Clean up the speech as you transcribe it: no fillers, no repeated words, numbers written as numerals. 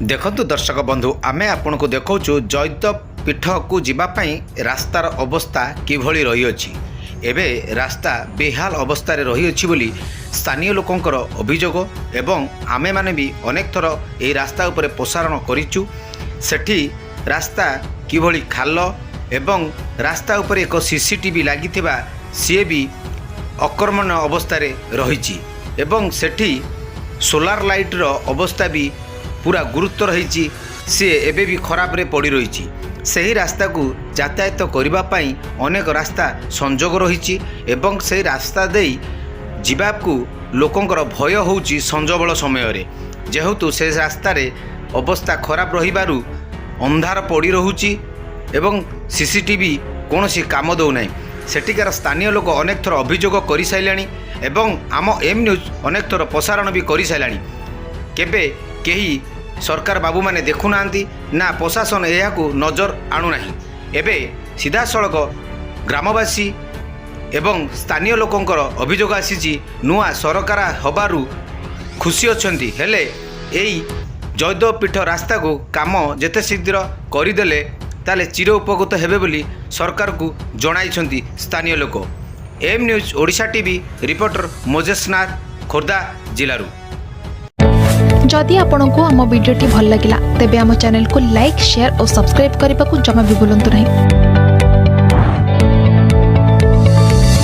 देखंतु दर्शक बंधु आमे आपन को देखौछु जैत पीठ को जीवापाई रास्तार अवस्था किभली रही अछि। एबे रास्ता बेहाल अवस्था रे रही अछि बोली स्थानीय लोकंकर अभियोग एवं आमे माने भी अनेक थर ए रास्ता उपरे प्रसारण करिचु। सेठी रास्ता किभली खाल एवं रास्ता उपरे एक सीसीटीवी लागिथिबा सी भी अकर्मण अवस्था रे रहिछि एवं सेठी सोलार लाइट रो अवस्था भी पूरा गुरुत्व रही सी एबे भी खराब रे पड़ी रही। सही रास्ता को यातायात करबा पाई अनेक रास्ता संजोग रही एवं सही रास्ता दे जीवाकू लोकंकर भय होउची संजबल समय रे जेहेतु से रास्ता रे अवस्था खराब रहिबारु अंधार पड़ी रहुची एवं सीसीटीवी कौन सी काम दौ नहीं। सेठिकार स्थानीय लोक अनेक थर अभियोग कर साइलानी एवं आम एम न्यूज अनेक थर प्रसारण भी कर साइलानी। केबे केही सरकार बाबू माने देखुना ना प्रशासन यह नजर आणुना। एबे सीधा सड़क ग्रामवासी एवं स्थानीय लोकंकर अभियोग आसी नुआ सरकार हबारु खुशी अच्छी हेले एई जैदपीठ रास्ता को काम जेते शीघ्र करदेले ताले चिर उपकृत हेबे बोली सरकार को जणाइछंती स्थानीय लोक। M news Odisha TV reporter Moses Nath Khordha जिलारू। जदि आपंक आम भिडी भल लगा तेब आम चैनल को लाइक शेयर और सब्सक्राइब करने को जमा भी भूलु नहीं।